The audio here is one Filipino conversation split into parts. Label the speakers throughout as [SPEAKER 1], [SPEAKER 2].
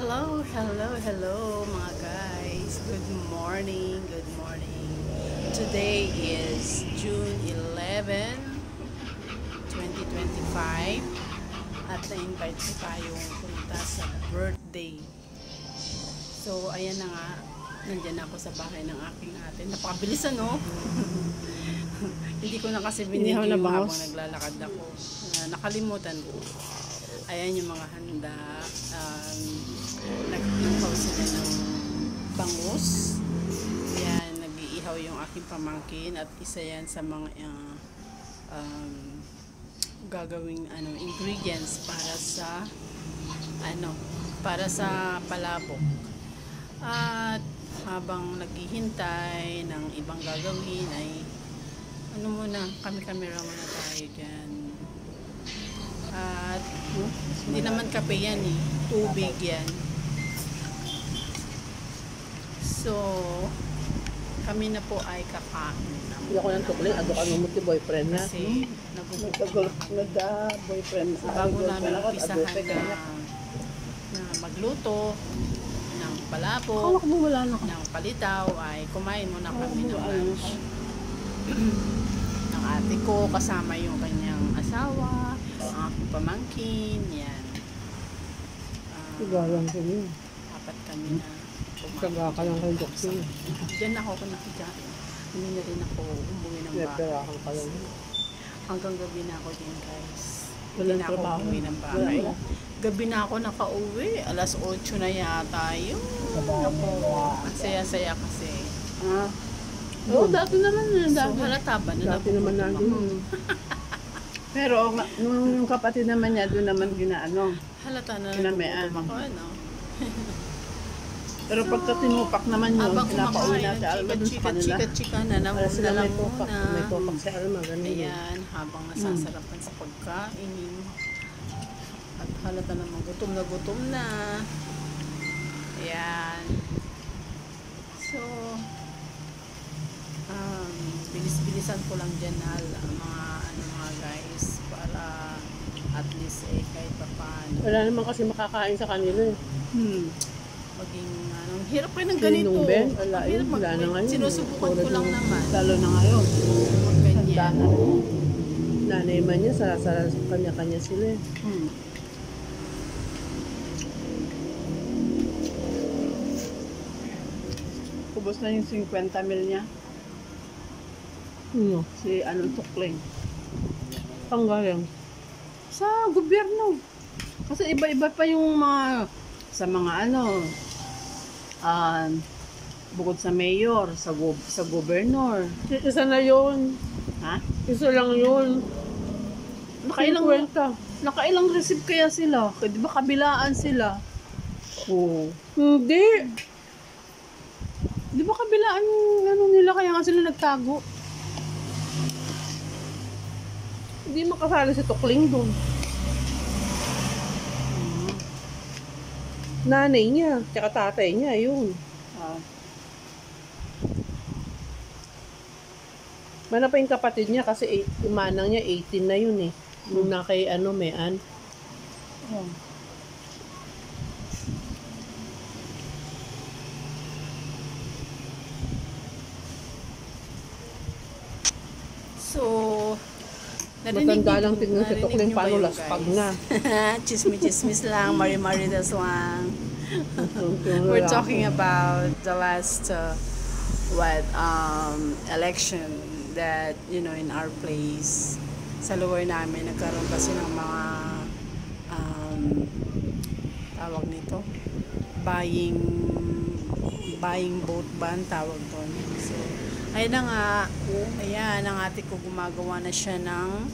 [SPEAKER 1] Hello, hello, hello mga guys. Good morning, good morning. Today is June 11, 2025 at na-invite ko tayong punta sa birthday. So, ayan na nga. Nandyan ako sa bahay ng aking ate. Napakabilis ano? Hindi ko na kasi binigyo habang naglalakad ako. Nakalimutan ko. Ayan yung mga handa. Nag-ihaw sila ng bangus. Ayan, nag-iihaw yung aking pamangkin at isa yan sa mga gagawing ingredients para sa palabok. At habang naghihintay ng ibang gagawin ay kami-kamera muna tayo dyan. At hindi naman kape yan eh, tubig yan. So kami na po ay kakain.
[SPEAKER 2] Hindi ako ng tukling, ado ka nung boyfriend na.
[SPEAKER 1] Kasi
[SPEAKER 2] boyfriend na.
[SPEAKER 1] Bago namin umpisahan na magluto ng palabok, ng palitaw, ay kumain muna kami ng lunch. Ng ate ko, kasama yung kanyang asawa, ang aking pamangkin, yan.
[SPEAKER 2] Sigalang ko yun.
[SPEAKER 1] Apat kami na kumain.
[SPEAKER 2] Saga ka lang kayo doktor.
[SPEAKER 1] Diyan ako nakikiyak. Hindi na rin ako umuwi ng bahay. Hanggang gabi na ako din guys. Hindi na ako umuwi ng bahay. Gabi na ako nakauwi. Alas 8 na yata yun. Ang saya-saya kasi.
[SPEAKER 2] Oo, dati naman yun.
[SPEAKER 1] So halata ba na
[SPEAKER 2] dati naman natin. Pero nung yung kapatid naman niya, doon naman ginaano.
[SPEAKER 1] Halata na
[SPEAKER 2] Kinamean.
[SPEAKER 1] ako, ano?
[SPEAKER 2] Pero pagka tinupak naman yun,
[SPEAKER 1] habang
[SPEAKER 2] pinapauwi
[SPEAKER 1] kumakain,
[SPEAKER 2] na si Alma doon sa kanila.
[SPEAKER 1] chika-chika na naman
[SPEAKER 2] Para sila
[SPEAKER 1] lang
[SPEAKER 2] may tupak.
[SPEAKER 1] muna.
[SPEAKER 2] May tupak si Alma, ganun yun.
[SPEAKER 1] Ayan, habang nasasarapan sa pagkain. At halata naman, gutom na. Ayan. So, bilis-bilisan ko lang dyan mga guys, para at least kahit pa paano.
[SPEAKER 2] Wala naman kasi makakain sa kanila eh.
[SPEAKER 1] Maging hirap kayo ng ganito.
[SPEAKER 2] Wala yun, wala na ngayon.
[SPEAKER 1] Sinusubukan ko lang naman.
[SPEAKER 2] Lalo na ngayon.
[SPEAKER 1] Ganyan.
[SPEAKER 2] Nanay man niya, sa kanya-kanya sila eh. Kubos na yung 50 mil niya. Si tukling. Panggaling. Sa gobyerno. Kasi iba-iba pa yung mga sa mga bukod sa mayor, sa gobernador. Isa na yun. Ha? Isa lang yun. Nakailang receive kaya sila? Di ba kabilaan sila? Oo. Hindi. Di ba kabilaan yung nila, kaya nga sila nagtago? Hindi makasali si Tukling doon. Nanay niya, tsaka tatay niya, yun. Mana pa yung kapatid niya kasi yung manang niya 18 na yun eh. Nung na kay Mayan.
[SPEAKER 1] So,
[SPEAKER 2] matanda lang tignan si Tukling paano laspag na.
[SPEAKER 1] Chismis lang, mari-mari das one. We're talking about the last election that in our place sa lugar namin nagkaroon kasi ng mga tawag nito buying vote ban tawag doon. So ayun na nga, ayan ang ate ko gumagawa na siya ng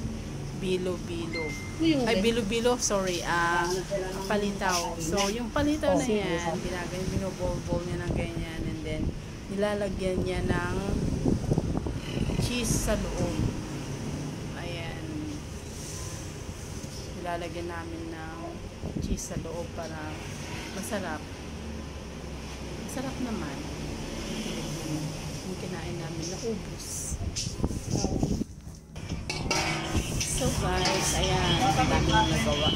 [SPEAKER 1] bilo-bilo. Ay, bilo-bilo, sorry. Palitaw. So, yung palitaw na yan, binobol-bol niya ng ganyan, and then, nilalagyan niya ng cheese sa loob. Ayan. Nilalagyan namin ng cheese sa loob para masarap. Masarap naman. Yung kinain namin na ubos. So guys, ayan, ang daming nagawa.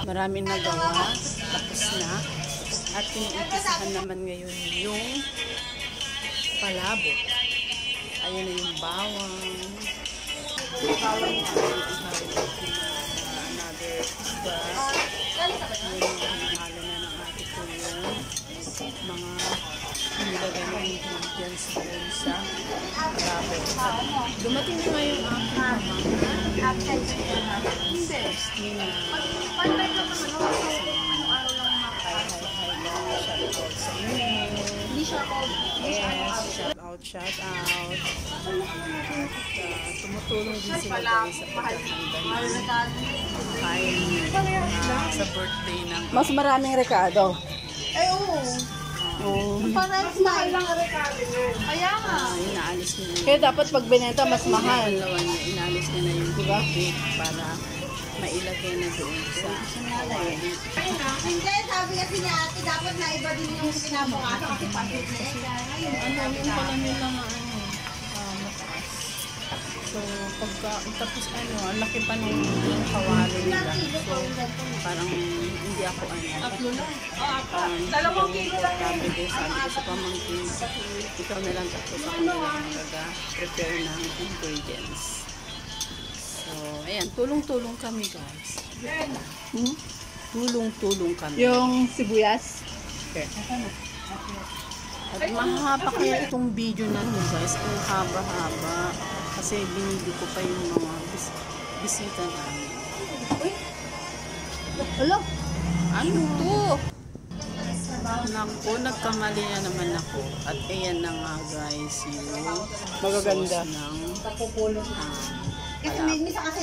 [SPEAKER 1] Maraming nagawa. Tapos na. At iniipisahan naman ngayon yung palabok. Ayun na yung bawang. Bawang na another isda. Yung halo na ng ate ko yung mga nilagay ng ingredients doon sa palabok. Dumating na nga yung aking shout out. Tumutulong din sila guys sa paghahanda sa birthday ng
[SPEAKER 2] Mas maraming rekado.
[SPEAKER 3] Ay, oo. Parang mahal lang ang rekado niya. Kaya nga.
[SPEAKER 1] Inaalis niya na
[SPEAKER 2] Kaya dapat pag binenta, mas mahal.
[SPEAKER 1] dalawa niya, inaalis niya na yung cake para mailagay na doon sa wallet.
[SPEAKER 3] Hindi, sabi kasi ni ate, dapat na iba din yung pinabukasan kasi pagod na eh.
[SPEAKER 1] Ano yung pala nila na mataas. So, tapos ang laki pa nung yung kawali nila. So, parang hindi ako
[SPEAKER 3] Dalawang kilo lang
[SPEAKER 1] sabi ko sa pamangkin, ikaw na lang tapos ako na lang prepare ng ingredients. So, ayan, tulong-tulong kami guys. Tulong-tulong kami.
[SPEAKER 2] Yung sibuyas.
[SPEAKER 1] Okay. At mahaba kaya itong video na nyo guys. Ang haba-haba. Kasi binili ko pa yung mga bisita namin.
[SPEAKER 2] Hello?
[SPEAKER 1] Ano to? Naku, nagkamali na naman ako. At ayan na nga guys yung
[SPEAKER 2] Magaganda.
[SPEAKER 1] sauce ng
[SPEAKER 3] Kasi minsan kasi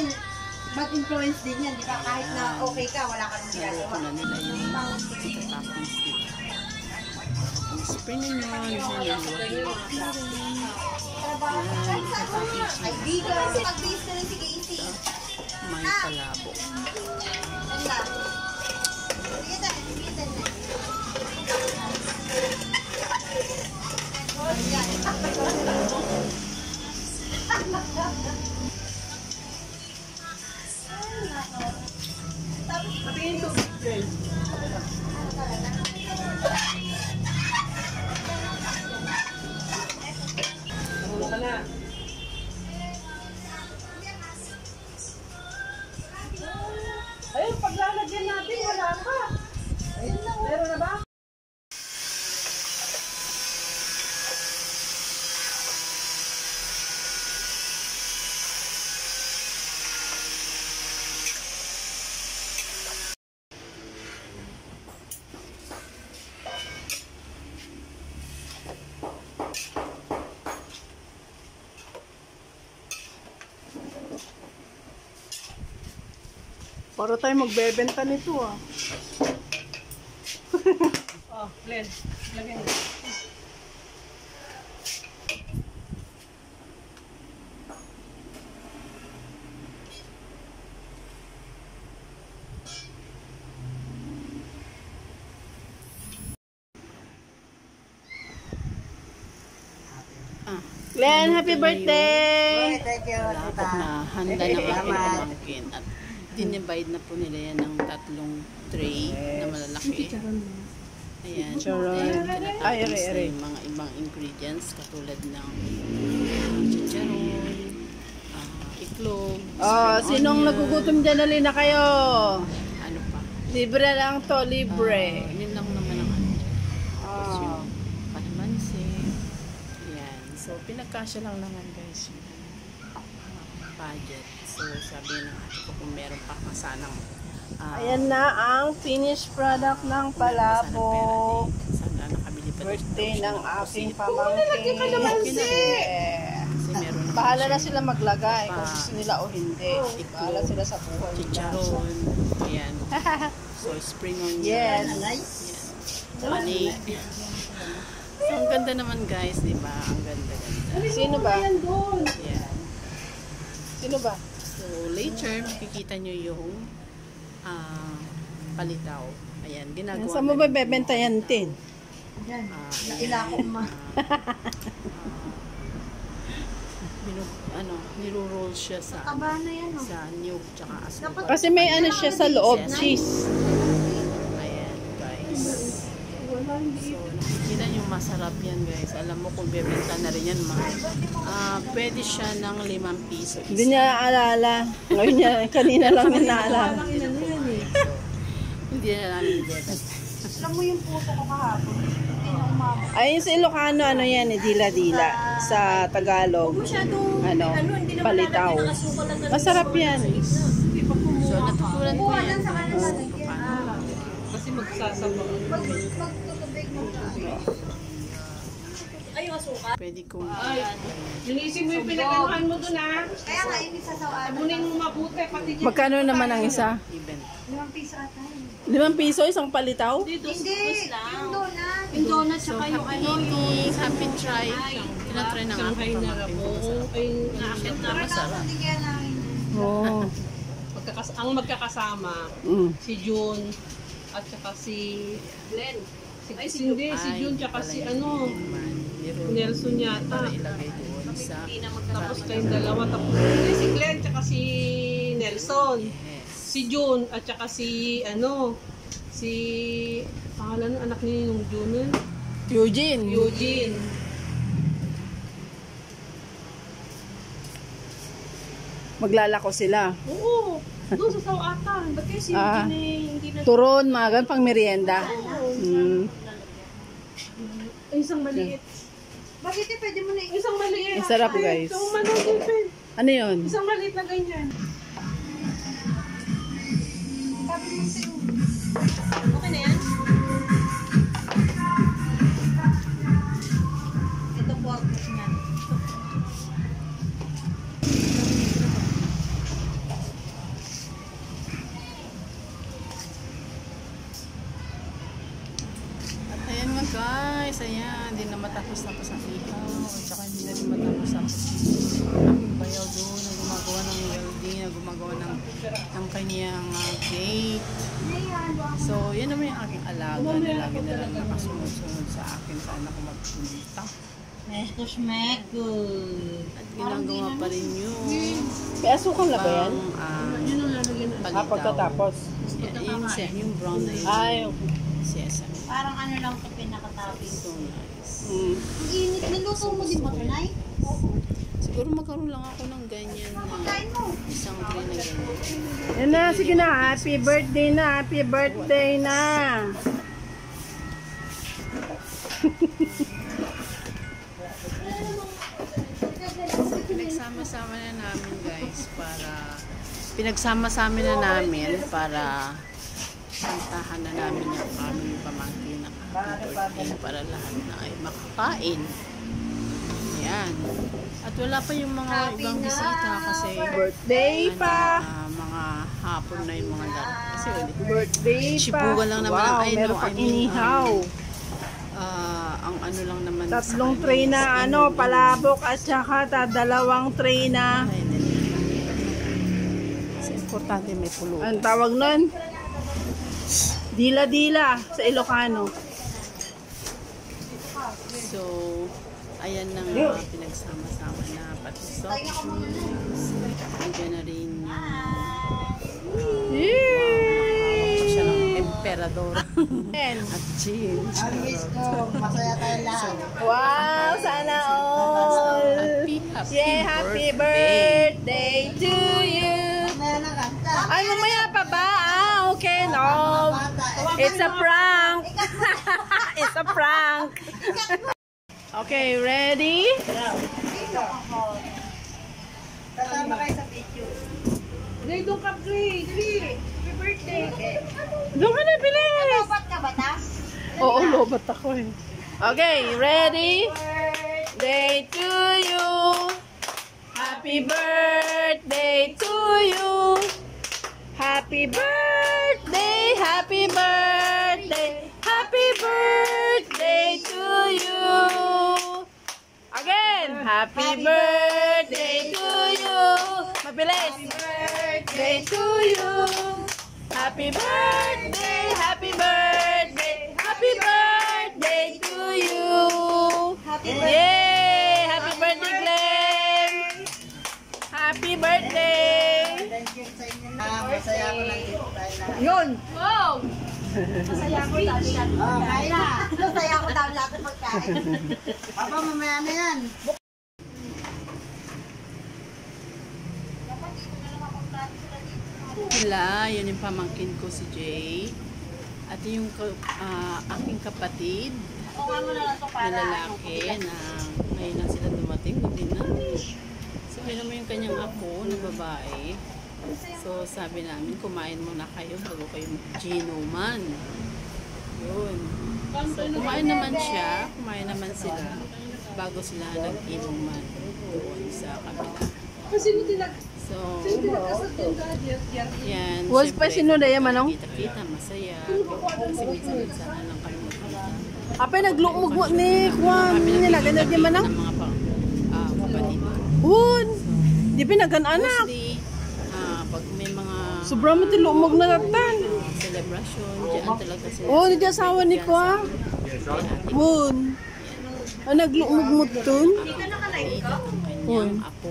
[SPEAKER 3] bad influence din yan, di ba? Kahit na okay ka, wala ka nang
[SPEAKER 1] nalo ko
[SPEAKER 3] ginagawa.
[SPEAKER 1] na nila yung topping stick. Spring onion,
[SPEAKER 3] Ay, dito kasi mag-base na rin si Casey.
[SPEAKER 1] may palabok.
[SPEAKER 3] Ganda. Sige na, sige na.
[SPEAKER 2] Ayun, paglalagyan natin, wala ka. Meron na ba? Para tayo magbebenta nito ah. Oh, Glenn. Lagyan mo. Glenn, happy birthday!
[SPEAKER 3] Thank you.
[SPEAKER 1] Palabok na handa ng aking pamangkin. At dinivide na po nila yan ng 3 tray na malalaki. Ayan.
[SPEAKER 2] Charon. Ay,
[SPEAKER 1] Tinatapos na
[SPEAKER 2] ere.
[SPEAKER 1] yung mga ibang ingredients katulad ng chicharon, iklog,
[SPEAKER 2] Oh,
[SPEAKER 1] spring
[SPEAKER 2] sinong
[SPEAKER 1] onion,
[SPEAKER 2] nagugutom dyan, alin na kayo?
[SPEAKER 1] ano pa.
[SPEAKER 2] Libre lang to, libre.
[SPEAKER 1] Yun lang naman ang ano. Tapos
[SPEAKER 2] Ah.
[SPEAKER 1] yung kalamansi. Ayan. So, pinagkasya lang naman guys yung budget. So, sabi ng ate ko kung meron pa sanang
[SPEAKER 2] Ayan na ang finished product ng palabok.
[SPEAKER 1] sana nakabili pa
[SPEAKER 2] Birthday ng aking
[SPEAKER 1] Kasi
[SPEAKER 2] pamangkin. Yeah.
[SPEAKER 1] meron naman
[SPEAKER 2] Bahala na
[SPEAKER 1] siya.
[SPEAKER 2] sila maglagay kung gusto nila o hindi. Bahala sila sa buhay nila.
[SPEAKER 1] Chicharon. Ayan. So, spring onion.
[SPEAKER 2] Yes.
[SPEAKER 1] Ayan. Honey. So, ang ganda naman guys, di ba? Ang ganda-ganda.
[SPEAKER 2] Sino ba?
[SPEAKER 1] Ayan.
[SPEAKER 2] Sino ba?
[SPEAKER 1] So, later, makikita nyo yung palitaw. Ayan, ginagawa
[SPEAKER 2] Saan mo ba bebenta yan, Tin?
[SPEAKER 3] Yan.
[SPEAKER 1] ayan.
[SPEAKER 3] Naila ko ma.
[SPEAKER 1] niro-roll siya sa
[SPEAKER 3] Taba na yan, oh.
[SPEAKER 1] sa niyog tsaka asukal.
[SPEAKER 2] Kasi may ano siya sa loob, cheese.
[SPEAKER 1] Ayan, guys. So, nakikita nyo masarap yan, guys. Alam mo kung bebenta na rin yan, pwede siya ng 5 piso.
[SPEAKER 2] Hindi niya naalala. Ngayon niya, kanina lang niya naalala.
[SPEAKER 1] Hindi na namin bebenta.
[SPEAKER 3] Alam mo yung puso ko kahapon. Hindi na umabot.
[SPEAKER 2] Ayun sa Ilocano, ano yan, dila-dila. Sa Tagalog, ano, palitaw. Masarap yan.
[SPEAKER 1] So, natutunan ko yan.
[SPEAKER 3] Sa kanila
[SPEAKER 2] Kasi magsasabaw.
[SPEAKER 3] magtutubig mo siya.
[SPEAKER 1] Pwede kong
[SPEAKER 4] Linisin mo yung pinaganuhan mo dun, ha?
[SPEAKER 3] Kaya nga, yung isa sa
[SPEAKER 4] Abunin mo mabuti, pati dyan.
[SPEAKER 2] Magkano naman ang isa?
[SPEAKER 1] event.
[SPEAKER 3] 5 piso ata yun.
[SPEAKER 2] 5 piso, isang palitaw?
[SPEAKER 3] Hindi, yung donut.
[SPEAKER 4] Yung donut,
[SPEAKER 1] So,
[SPEAKER 4] saka yung
[SPEAKER 1] happy eating, happy try. Tinatry ng
[SPEAKER 4] Shanghai
[SPEAKER 1] aking
[SPEAKER 4] na
[SPEAKER 1] pamangkin.
[SPEAKER 4] rabo. Ay, naakit na
[SPEAKER 1] Masarap.
[SPEAKER 3] Hindi kaya namin.
[SPEAKER 2] Oo.
[SPEAKER 4] ang magkakasama, si June, at saka si Glenn. Hindi, si June, tsaka si ano, Nelson yata.
[SPEAKER 1] Para ilagay doon sa
[SPEAKER 4] Tapos kayong dalawa, tapos si Glenn, tsaka si Nelson. Si June, at tsaka si, ano, si, pangalan ng anak niya yung June,
[SPEAKER 2] Eugene.
[SPEAKER 4] Eugene.
[SPEAKER 2] Maglalako sila.
[SPEAKER 4] Oo, doon sa Sawatan. Ba't kasi hindi na...
[SPEAKER 2] Turon, mga ganun, pang merienda.
[SPEAKER 4] Ay, isang maliit.
[SPEAKER 3] Bakit pwede mo na
[SPEAKER 4] Isang maliit.
[SPEAKER 2] Ang sarap, guys.
[SPEAKER 4] Isang maliit.
[SPEAKER 2] Ano yun?
[SPEAKER 4] Isang maliit na ganyan.
[SPEAKER 3] sabi mo sa'yo.
[SPEAKER 4] Okay na yan?
[SPEAKER 3] Ito pork niya.
[SPEAKER 1] At ayan nga guys, ayan, hindi na matapos-tapos ang ihaw. At saka hindi na rin matapos-tapos ang bayaw doon na gumagawa ng welding, na gumagawa ng kanyang gate. So, yan naman yung aking alaga na lagi na lang nakasunod-sunod sa akin saan ako magpunta.
[SPEAKER 3] Meko.
[SPEAKER 1] At ginagawa pa rin yun.
[SPEAKER 2] May asukal na ba yan?
[SPEAKER 1] Palitaw.
[SPEAKER 2] Pagkatapos.
[SPEAKER 1] Yung brown na yun.
[SPEAKER 2] Ay,
[SPEAKER 1] Sesame.
[SPEAKER 3] Parang ano lang ito pinakatapis.
[SPEAKER 1] So nice.
[SPEAKER 2] mm.
[SPEAKER 3] Ang init. Niluto mo din ba ito, Nay?
[SPEAKER 1] Siguro magkaroon lang ako ng ganyan na
[SPEAKER 3] Kain mo.
[SPEAKER 1] isang tray na ganyan.
[SPEAKER 2] Yan na, sige na. Happy birthday na. Happy birthday na.
[SPEAKER 1] Pinagsama-sama na namin guys pinagsama-sama na namin para kantahan na namin yung aming pamangkin na happy birthday para lahat na ay makakain. Ayan. At wala pa yung mga ibang bisita kasi
[SPEAKER 2] Birthday pa.
[SPEAKER 1] mga hapon na yung mga laro. Kasi ulit.
[SPEAKER 2] Birthday pa.
[SPEAKER 1] Chibuga lang naman
[SPEAKER 2] Wow,
[SPEAKER 1] ang
[SPEAKER 2] meron pang inihaw.
[SPEAKER 1] Ang ano lang naman
[SPEAKER 2] Tatlong tray na ano, palabok at saka dalawang tray na.
[SPEAKER 1] Kasi importante may pulutan.
[SPEAKER 2] Ang tawag nun? Dila-dila sa Ilocano.
[SPEAKER 1] So, ayan na nga, pinagsama-sama na pati soft drinks. Nandiyan na rin yung siya ng emperador at gin.
[SPEAKER 3] Masaya tayo lahat.
[SPEAKER 2] Wow, sana all. Happy birthday to you.
[SPEAKER 3] Meron na kanta.
[SPEAKER 2] Ay, mamaya pa ba? Okay, no. It's a prank. It's a prank. Okay, ready?
[SPEAKER 3] Kasama kayo sa video.
[SPEAKER 4] Dali, doon ka, Dali. Happy birthday.
[SPEAKER 2] Doon ka na, bilis.
[SPEAKER 3] Lobat ka ba, Tas?
[SPEAKER 2] Oo, lobat ako eh. Okay, ready? Day to you. Happy birthday to you. Happy birthday, happy birthday, happy birthday to you. Again, happy birthday to you. Mabilis. Birthday to you. Happy birthday, happy birthday, happy birthday to you.
[SPEAKER 3] Happy birthday.
[SPEAKER 2] Yay! Happy birthday, Glenn!
[SPEAKER 3] Masaya ako nandito tayo lahat.
[SPEAKER 2] Yun!
[SPEAKER 3] Masaya ako dami natin pagkain. Masaya ako dami natin pagkain. Papa, mamaya na yan.
[SPEAKER 1] Sila, yun yung pamangkin ko si Jay. At yung aking kapatid na lalaki na ngayon lang sila dumating. Gabi na. So, yun naman yung kanyang ako na babae. So, sabi namin, kumain muna kayo bago kayo ginuman. Yun. So, kumain naman siya. Kumain naman sila bago sila nag-inuman doon sa kabila. So, yan.
[SPEAKER 2] Was pa sino na yan, manong?
[SPEAKER 1] Kita-kita, masaya. Kasi minsan-minsan lang kami magkita.
[SPEAKER 2] Apay naglukmog mo ni Juan. Nilagay niya manong?
[SPEAKER 1] Ng mga kapatid ko.
[SPEAKER 2] Hun! Di pinagan-anak.
[SPEAKER 1] Mostly, pag may mga
[SPEAKER 2] Sobrang mo tilumog na natan.
[SPEAKER 1] celebration, dyan talaga sila.
[SPEAKER 2] Oh, hindi asawa ni Kwa. Hun. Ang naglukmog mo tun.
[SPEAKER 1] Kita ang kanyang apo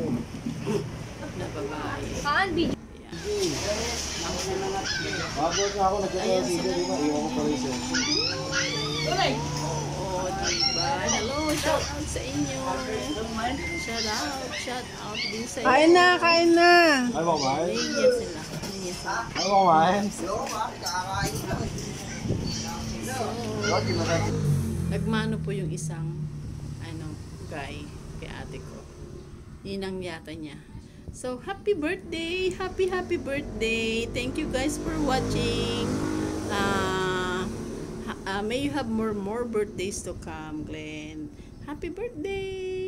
[SPEAKER 1] na babae. Ayan.
[SPEAKER 5] Bakit ako nagkaka-video, di ba? Iwan ko pa rin siya.
[SPEAKER 1] Oo, diba? Hello, shout out sa inyo. Shout out din sa inyo.
[SPEAKER 2] Kain na, kain na.
[SPEAKER 5] Ay, ba kumain?
[SPEAKER 1] Naiiyak sila. Naiiyak sila.
[SPEAKER 5] Ay, ba kumain?
[SPEAKER 1] Nagmano po yung isang guy kay ate ko. Ninang yata niya. So, happy birthday! Happy birthday! Thank you guys for watching. May you have more birthdays to come, Glenn. Happy birthday!